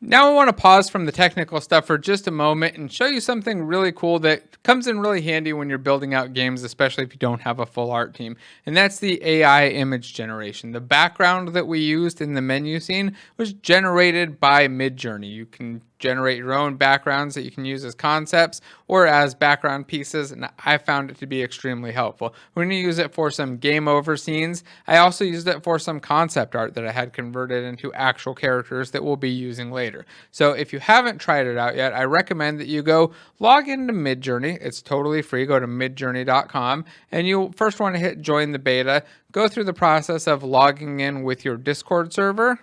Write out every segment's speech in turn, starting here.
Now I want to pause from the technical stuff for just a moment and show you something really cool that comes in really handy when you're building out games, especially if you don't have a full art team. And that's the AI image generation. The background that we used in the menu scene was generated by Midjourney. You can generate your own backgrounds that you can use as concepts or as background pieces, and I found it to be extremely helpful. We're going to use it for some game over scenes. I also used it for some concept art that I had converted into actual characters that we'll be using later. So if you haven't tried it out yet, I recommend that you go log into Midjourney. It's totally free. Go to midjourney.com, and you'll first want to hit join the beta. Go through the process of logging in with your Discord server,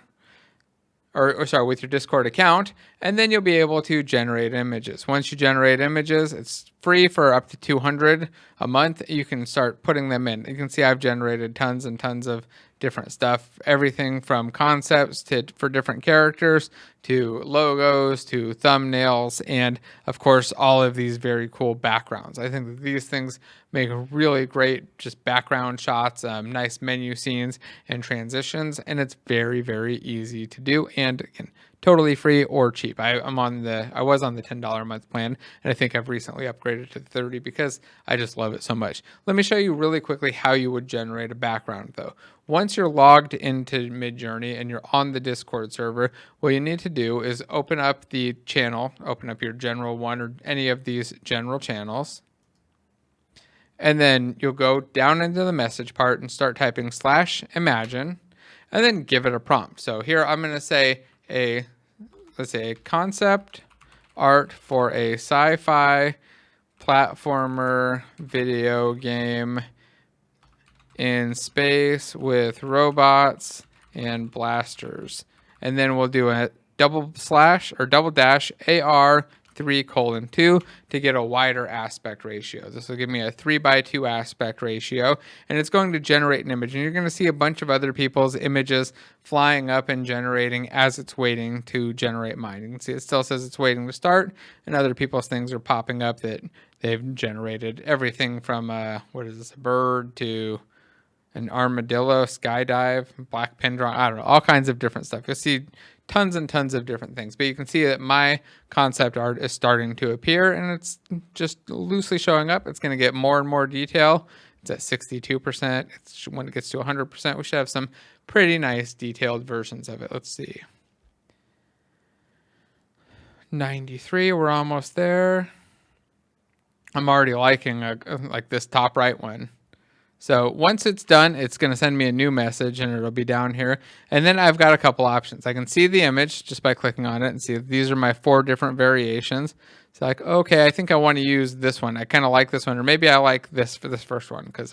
or sorry, with your Discord account, and then you'll be able to generate images. Once you generate images, it's free for up to 200 a month. You can start putting them in. You can see I've generated tons and tons of different stuff, everything from concepts for different characters to logos to thumbnails, and of course all of these very cool backgrounds. I think that these things make really great just background shots, nice menu scenes and transitions, and it's very easy to do, and again, totally free or cheap. I was on the $10 a month plan, and I think I've recently upgraded to 30 because I just love it so much. Let me show you really quickly how you would generate a background though. Once you're logged into Midjourney and you're on the Discord server, what you need to do is open up the channel, open up your general one or any of these general channels. And then you'll go down into the message part and start typing /imagine and then give it a prompt. So here I'm going to say let's say a concept art for a sci-fi platformer video game in space with robots and blasters. And then we'll do a double dash AR 3:2 to get a wider aspect ratio. This will give me a 3:2 aspect ratio, and it's going to generate an image. And you're going to see a bunch of other people's images flying up and generating as it's waiting to generate mine. You can see it still says it's waiting to start, and other people's things are popping up that they've generated. Everything from a bird to an armadillo, skydive, black pin draw, I don't know, all kinds of different stuff. You'll see tons and tons of different things, but you can see that my concept art is starting to appear, and it's just loosely showing up. It's going to get more and more detail. It's at 62%. When it gets to 100%, we should have some pretty nice detailed versions of it. Let's see. 93, we're almost there. I'm already liking like this top right one. So once it's done, it's going to send me a new message, and it'll be down here. And then I've got a couple options. I can see the image just by clicking on it and see these are my 4 different variations. It's like, okay, I think I want to use this one. I kind of like this one, or maybe I like this for this first one because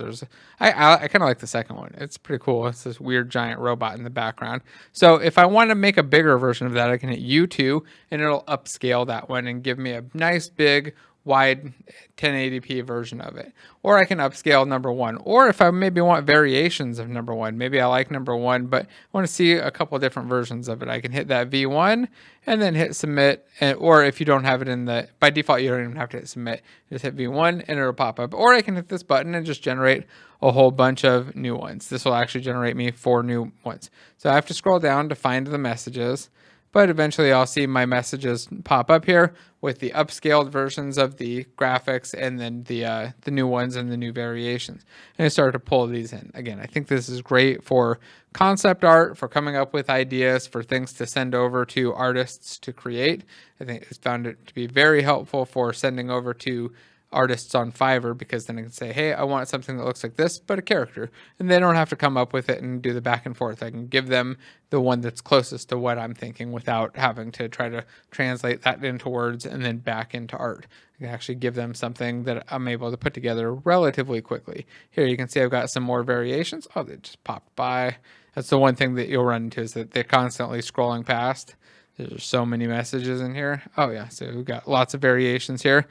I kind of like the second one. It's pretty cool. It's this weird giant robot in the background. So if I want to make a bigger version of that, I can hit U2, and it'll upscale that one and give me a nice big wide 1080p version of it. Or I can upscale number 1. Or if I maybe want variations of number 1, maybe I like number 1, but I want to see a couple different versions of it, I can hit that V1 and then hit submit. Or if you don't have it by default, you don't even have to hit submit. Just hit V1 and it'll pop up. Or I can hit this button and just generate a whole bunch of new ones. This will actually generate me 4 new ones. So I have to scroll down to find the messages. But eventually I'll see my messages pop up here with the upscaled versions of the graphics and then the new ones and the new variations. And I start to pull these in. Again, I think this is great for concept art, for coming up with ideas, for things to send over to artists to create. I think it's found it to be very helpful for sending over to artists on Fiverr, because then I can say, hey, I want something that looks like this, but a character. And they don't have to come up with it and do the back and forth. I can give them the one that's closest to what I'm thinking without having to try to translate that into words and then back into art. I can actually give them something that I'm able to put together relatively quickly. Here you can see I've got some more variations. Oh, they just popped by. That's the one thing that you'll run into, is that they're constantly scrolling past. There's so many messages in here. Oh yeah, so we've got lots of variations here.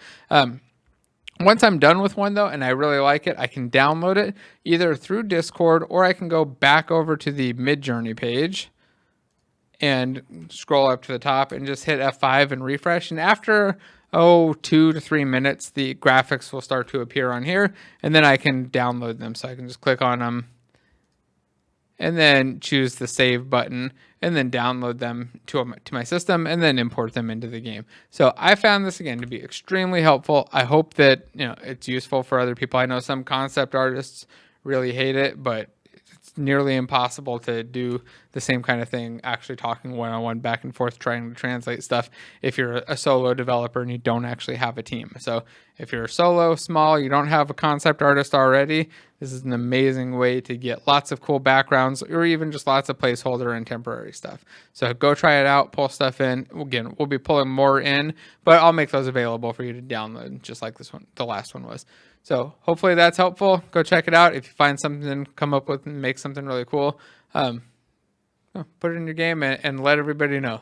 Once I'm done with one though, and I really like it, I can download it either through Discord, or I can go back over to the Midjourney page and scroll up to the top and just hit F5 and refresh. And after 2 to 3 minutes, the graphics will start to appear on here, and then I can download them. So I can just click on them and then choose the save button, and then download them to my system, and then import them into the game. So I found this again to be extremely helpful. I hope that it's useful for other people. I know some concept artists really hate it, but it's nearly impossible to do the same kind of thing, actually talking one-on-one back and forth, trying to translate stuff if you're a solo developer and you don't actually have a team. So if you're solo, small, you don't have a concept artist already, this is an amazing way to get lots of cool backgrounds, or even just lots of placeholder and temporary stuff. So go try it out, pull stuff in. Again, we'll be pulling more in, but I'll make those available for you to download, just like this one, the last one was. So hopefully that's helpful. Go check it out. If you find something, come up with and make something really cool, put it in your game and let everybody know.